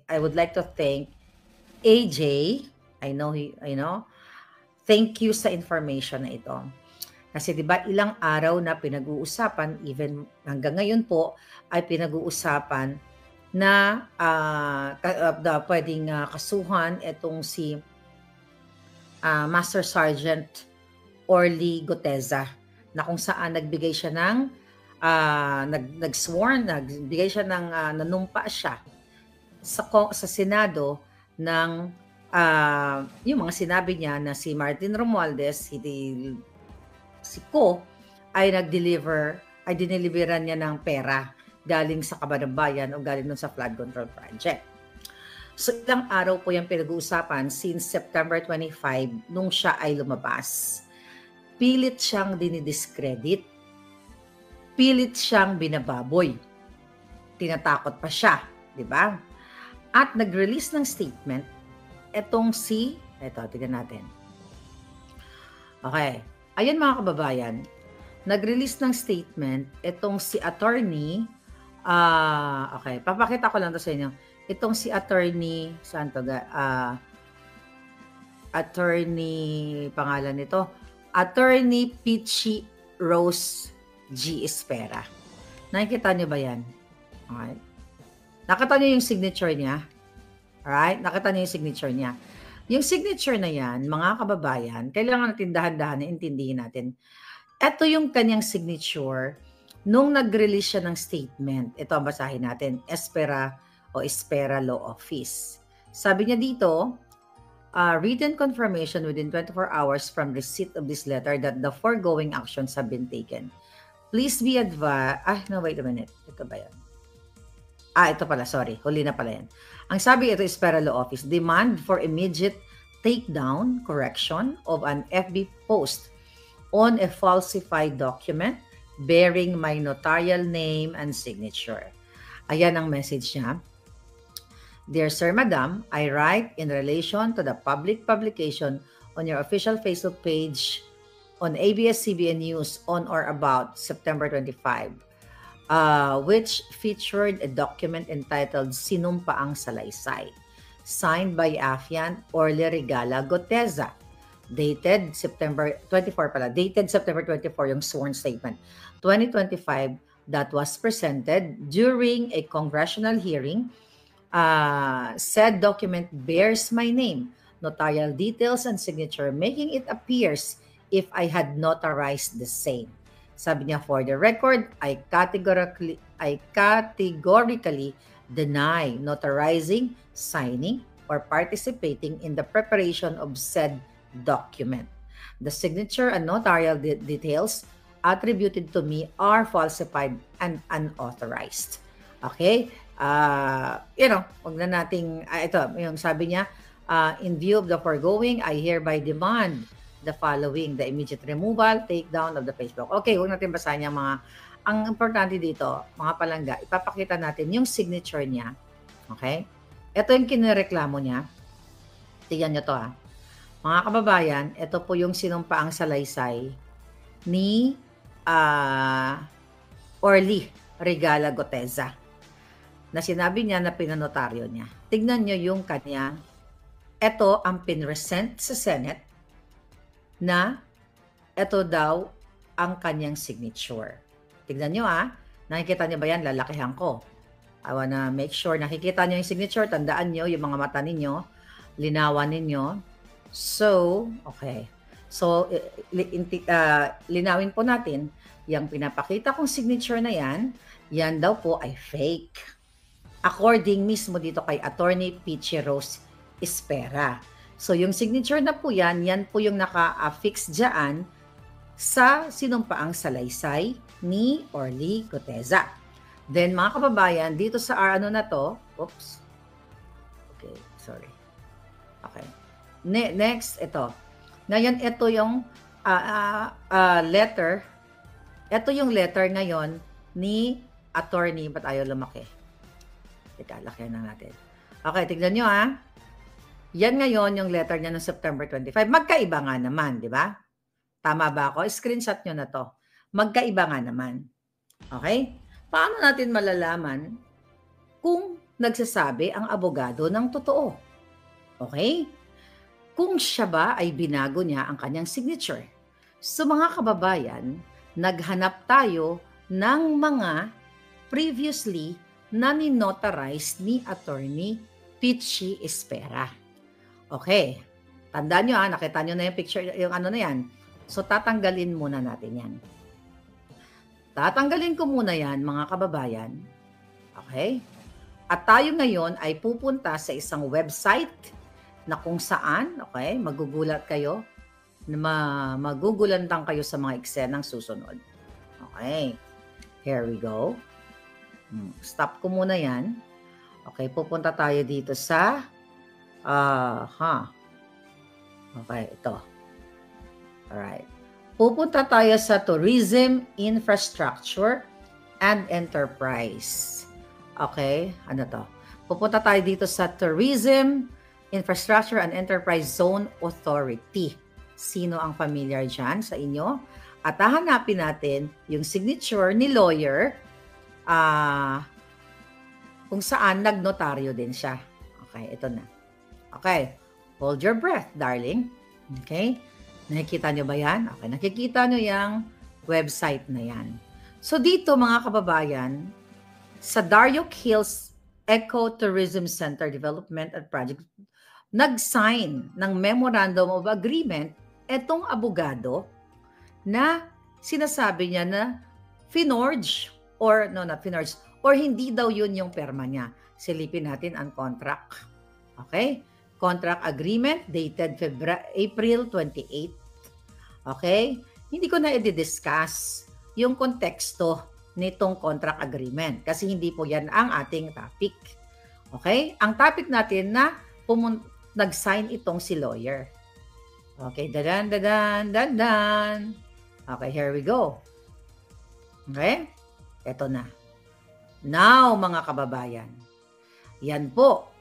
I would like to thank AJ. Thank you sa information na ito. Kasi 'di ba ilang araw na pinag-uusapan, even hanggang ngayon po ay pinag-uusapan na pwedeng kasuhan itong si Master Sergeant Orly Goteza, na kung saan nagbigay siya ng nagbigay siya ng nanumpa siya sa Senado ng yung mga sinabi niya na si Martin Romualdez, si Ko, ay diniliberan niya ng pera galing sa Kabanambayan o galing nun sa flood control project. So ilang araw po yung pinag-uusapan since September 25 nung siya ay lumabas. Pilit siyang dinidiscredit. Pilit siyang binababoy. Tinatakot pa siya, di ba? At nag-release ng statement etong tignan natin. Okay. Ayan mga kababayan, nag-release ng statement itong si attorney, okay, papakita ko lang to sa inyo. Itong si attorney, saan to? Attorney, pangalan nito, Attorney Peachy Rose G. Espera. Nakikita niyo ba yan? Alright. Nakita niyo yung signature niya? Alright? Nakita niyo yung signature niya? Yung signature na yan, mga kababayan, kailangan natin dahan-dahan na intindihin natin. Ito yung kanyang signature nung nag-release siya ng statement. Ito ang basahin natin, Espera Law Office. Sabi niya dito, written confirmation within 24 hours from receipt of this letter that the foregoing actions have been taken. Please be advised, wait a minute. Ito ba yan? Ito pala, sorry. Huli na pala yan. Ang sabi ito is Espera Law Office, demand for immediate takedown, correction of an FB post on a falsified document bearing my notarial name and signature. Ayan ang message niya. Dear Sir, Madam, I write in relation to the public publication on your official Facebook page on ABS-CBN News on or about September 25. Which featured a document entitled Sinumpaang Salaysay, signed by Afian Orly Regala Goteza, dated September 24 yung sworn statement, 2025, that was presented during a congressional hearing. Said document bears my name, notarial details, and signature, making it appears if I had notarized the same. Sabi niya, for the record, I categorically deny notarizing, signing, or participating in the preparation of said document. The signature and notarial details attributed to me are falsified and unauthorized. Okay? Wag na nating, ito, yung sabi niya, in view of the foregoing, I hereby demand the following, the immediate removal, takedown of the Facebook. Okay, huwag natin basahin yung mga, ang importante dito, mga palangga, ipapakita natin yung signature niya. Okay? Ito yung kinireklamo niya. Tignan nyo to Mga kababayan, ito po yung sinumpaang salaysay ni Orly Regala Goteza na sinabi niya na pinanotaryo niya. Tignan nyo yung kanya. Ito ang pinresent sa Senate na ito daw ang kanyang signature. Tignan nyo nakikita nyo ba yan? Lalakihan ko. I wanna make sure nakikita nyo yung signature. Tandaan nyo yung mga mata ninyo. Linawan ninyo. So, okay. So, linawin po natin, yung pinapakita kong signature na yan daw po ay fake. According mismo dito kay Attorney Peachy Rose Espera. So, yung signature na po yan po yung naka-affix dyan sa sinumpaang salaysay ni Orly Goteza. Then, mga kababayan, dito sa na to, oops. Okay, sorry. Okay. Next, ito. Ngayon, ito yung letter. Ito yung letter ngayon ni Attorney, ba't ayaw lumaki? Teka, lakihan na natin. Okay, tignan nyo Yan ngayon yung letter niya ng September 25. Magkaiba nga naman, di ba? Tama ba ako? Screenshot nyo na to. Magkaiba nga naman. Okay? Paano natin malalaman kung nagsasabi ang abogado ng totoo. Okay? Kung siya ba ay binago niya ang kanyang signature. So mga kababayan, naghanap tayo ng mga previously na ninotarize ni Attorney Peachy Espera. Okay. Tandaan nyo nakita nyo na yung picture, yung ano na yan. So tatanggalin muna natin yan. Tatanggalin ko muna yan, mga kababayan. Okay? At tayo ngayon ay pupunta sa isang website na kung saan, okay, magugulat kayo, magugulantang kayo sa mga eksenang susunod. Okay. Here we go. Stop ko muna yan. Okay, pupunta tayo dito sa okay, ito. Alright. Pupunta tayo sa Tourism, Infrastructure, and Enterprise. Okay, ano to? Pupunta tayo dito sa Tourism, Infrastructure, and Enterprise Zone Authority. Sino ang familiar dyan sa inyo? At hahanapin natin yung signature ni lawyer kung saan nagnotaryo din siya. Okay, ito na. Okay, hold your breath, darling. Okay, nakikita nyo ba yan? Okay, nakikita nyo yung website na yan. So dito mga kababayan, sa Darioc Hills Eco-Tourism Center Development and Project, nag-sign ng Memorandum of Agreement etong abogado na sinasabi niya na finorge or no, not finorge, or hindi daw yun yung perma niya. Silipin natin ang contract. Okay? Contract agreement dated April 28. Okay? Hindi ko na i-discuss yung konteksto nitong contract agreement kasi hindi po yan ang ating topic. Okay? Ang topic natin na nag-sign itong si lawyer. Okay, dadan. Okay, here we go. Okay? Ito na. Now, mga kababayan, yan po.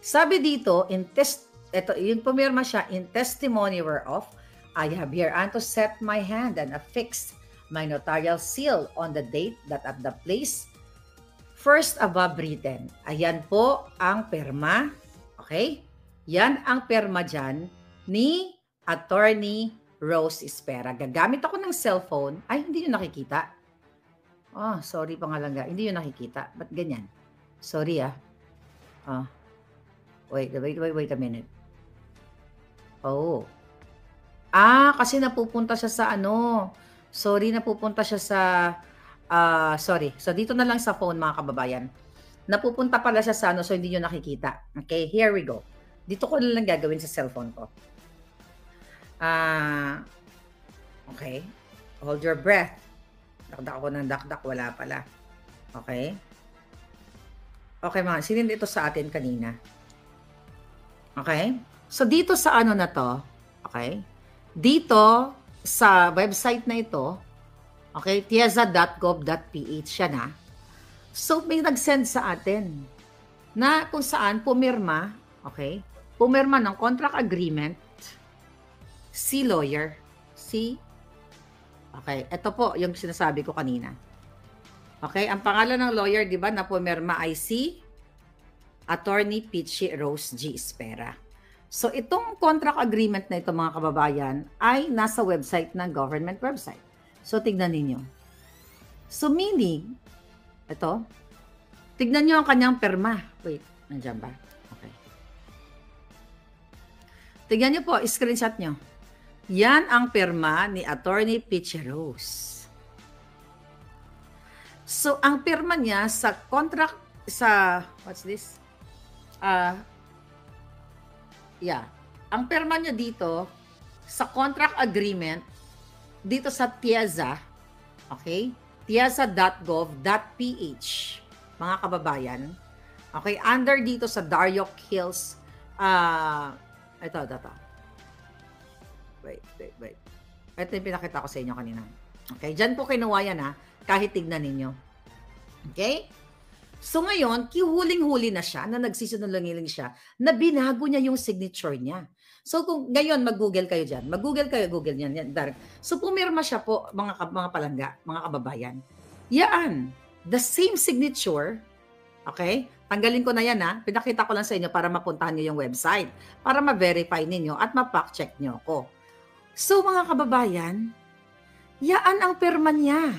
Sabi dito, ito, yung pumirma siya, in testimony whereof, I have hereunto set my hand and affixed my notarial seal on the date that at the place first above written. Ayan po ang perma. Okay? Yan ang perma dyan ni Attorney Rose Espera. Gagamit ako ng cellphone. Ay, hindi nyo nakikita. Oh, sorry pangalangga. Hindi nyo nakikita. Ba't ganyan? Sorry Wait a minute. Oh. Kasi napupunta siya sa ano. Sorry, napupunta siya sa sorry. So dito na lang sa phone mga kababayan. Napupunta pala siya sa ano, so hindi nyo nakikita. Okay, here we go. Dito ko na lang gagawin sa cellphone ko. Okay. Hold your breath. Dakdak ako ng dakdak. Wala pala. Okay. Okay mga, sinend ito sa atin kanina. Okay. So dito sa ano na to, okay. Dito sa website na ito, okay, tieza.gov.ph siya na. So may nag-send sa atin na kung saan pumirma, okay, pumirma ng contract agreement si lawyer. Okay, ito po yung sinasabi ko kanina. Okay, ang pangalan ng lawyer, di ba, na pumirma ay si Attorney Peachy Rose G. Espera. So itong contract agreement na ito mga kababayan ay nasa website ng government website. So tignan ninyo. So meaning, ito, tignan nyo ang kanyang perma. Wait, nandiyan ba? Okay. Tignan nyo po, screenshot nyo. Yan ang perma ni Attorney Peachy Rose. So ang perma niya sa contract, sa, what's this? Ang perma niya dito sa contract agreement dito sa Tieza, okay? Tieza.gov.ph, mga kababayan. Okay, under dito sa Darioc Hills, ito. Wait. Ito yung pinakita ko sa inyo kanina. Okay, dyan po kinuha yan kahit tignan ninyo. Okay? So ngayon, huling-huli na siya, na nagsisinungaling siya, na binago niya yung signature niya. So kung ngayon mag-Google kayo diyan, Google niyan. So pumirma siya po mga palangga, mga kababayan. Yan, the same signature Okay? Tanggalin ko na yan ha. Pinakita ko lang sa inyo para mapuntahan nyo yung website. Para ma-verify ninyo at ma-fact-check nyo ako. So mga kababayan, yaan ang perma niya.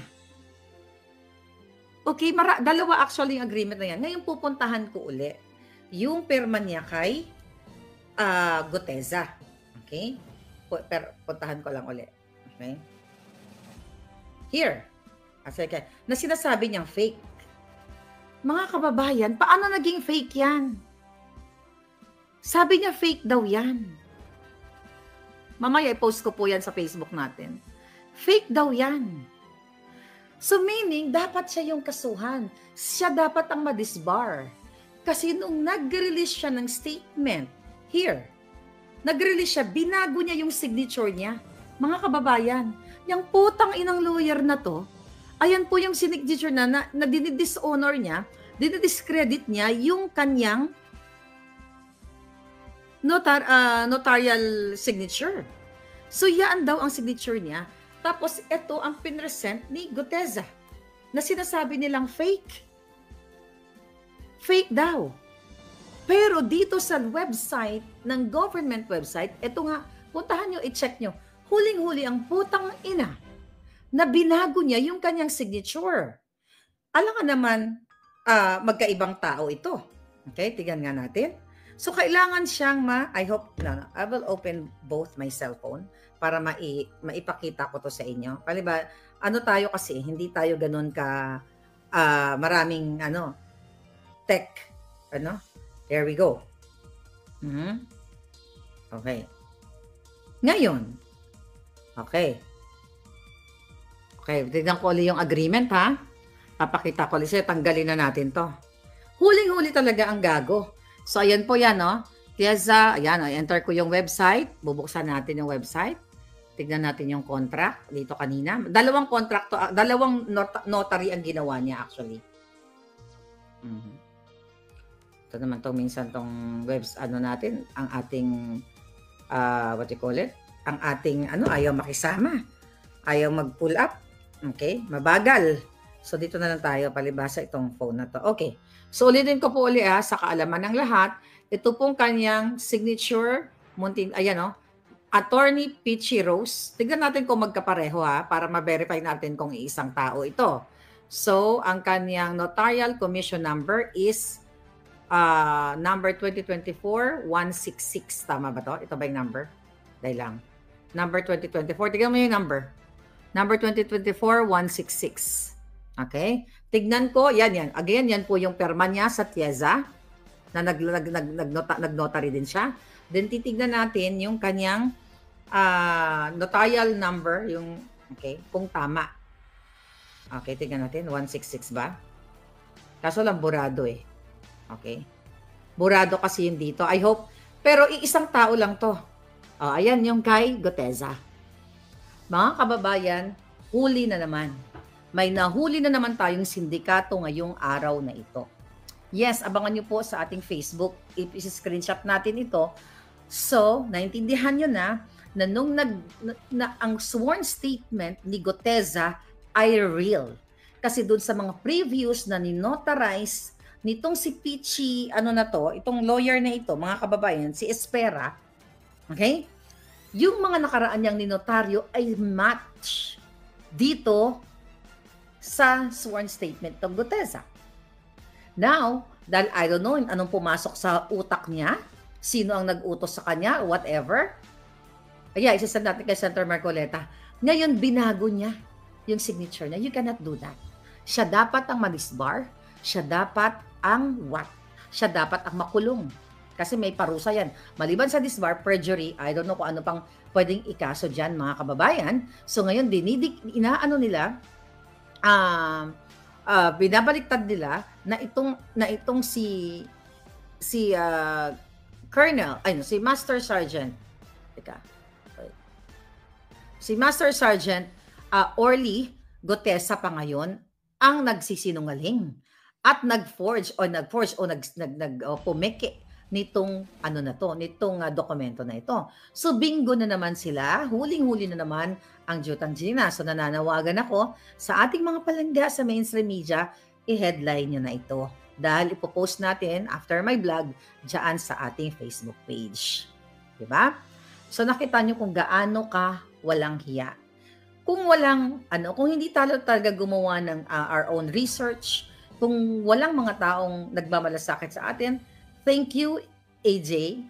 Okay, dalawa actually yung agreement na yan. Ngayon pupuntahan ko uli yung perma niya kay Guteza. Okay? Puntahan ko lang uli. Okay? Here. Na sinasabi niyang fake. Mga kababayan, paano naging fake yan? Sabi niya fake daw yan. Mamaya i-post ko po yan sa Facebook natin. Fake daw yan. So meaning, dapat siya yung kasuhan. Siya dapat ang madisbar. Kasi nung nag-release siya ng statement, here, nag-release siya, binago niya yung signature niya. Mga kababayan, yung putang inang lawyer na to, ayan po yung signature na dinidishonor niya, dinidiscredit niya yung kanyang notarial signature. So yan daw ang signature niya. Tapos ito ang pinresent ni Guteza na sinasabi nilang fake. Fake daw. Pero dito sa website ng government website, ito nga, puntahan nyo, i-check nyo. Huling-huli ang putang ina na binago niya yung kanyang signature. Alam nga naman, magkaibang tao ito. Okay, tignan nga natin. So, kailangan siyang I will open both my cellphone para maipakita ko to sa inyo. Paliba, tayo kasi, hindi tayo ganun ka maraming tech. There we go. Okay. Ngayon. Okay. Okay, tignan ko ulit yung agreement ha. Papakita ko ulit sa'yo, tanggalin na natin to. Huling-huli talaga ang gago. So, ayan po yan, no? Tiyaza, ayan, enter ko yung website. Bubuksan natin yung website. Tignan natin yung contract dito kanina. Dalawang contract to, dalawang notary ang ginawa niya actually. Ito naman to, minsan tong natin, ang ating, what you call it? Ang ating, ayaw makisama. Ayaw mag-pull up. Okay? Mabagal. So, dito na lang tayo, palibasa itong phone na to. Okay. So, ulitin ko po ulit sa kaalaman ng lahat. Ito pong kanyang signature, ayan Attorney Peachy Rose. Tignan natin kung magkapareho para ma-verify natin kung isang tao ito. So, ang kanyang notarial commission number is number 2024-166. Tama ba to? Ito ba yung number? Dahil lang. Number 2024. Tignan mo yung number. Number 2024-166. Okay? Tignan ko, yan. Again, yan po yung perma niya sa Tieza na nag-notary din siya. Then titignan natin yung kanyang notarial number, kung tama. Okay, tignan natin. 166 ba? Kaso lang burado eh. Okay? Burado kasi yun dito. I hope. Pero isang tao lang to. Ayan yung kay Guteza. Mga kababayan, huli na naman. May nahuli na naman tayong sindikato ngayong araw na ito. Yes, abangan nyo po sa ating Facebook. I-screenshot natin ito. So, naintindihan nyo na nung ang sworn statement ni Guteza ay real. Kasi doon sa mga previews na ninotarize nitong si Peachy, itong lawyer na ito, mga kababayan, si Espera, okay? Yung mga nakaraan niyang ninotaryo ay match dito sa sworn statement ng Guteza. Now, dahil I don't know anong pumasok sa utak niya, sino ang nag-utos sa kanya, whatever. Isasend natin kay Senator Marcoleta. Ngayon, binago niya yung signature niya. You cannot do that. Siya dapat ang madisbar. Siya dapat ang Siya dapat ang makulong. Kasi may parusa yan. Maliban sa disbar, perjury, I don't know kung ano pang pwedeng ikaso dyan, mga kababayan. So ngayon, binabaliktad nila na itong si Colonel, si Master Sergeant. Si Master Sergeant Orly Guteza pa ngayon ang nagsisinungaling at pumeke nitong dokumento na ito. So bingo na naman sila, huling-huli na naman ang Jutang Gina. So nananawagan ako sa ating mga palangga sa mainstream media, i-headline nyo na ito. dahil ipopost natin after my vlog dyan sa ating Facebook page. Diba? So nakita nyo kung gaano ka walang hiya. Kung kung hindi talaga gumawa ng our own research, kung walang mga taong nagmamalasakit sa atin, thank you, AJ.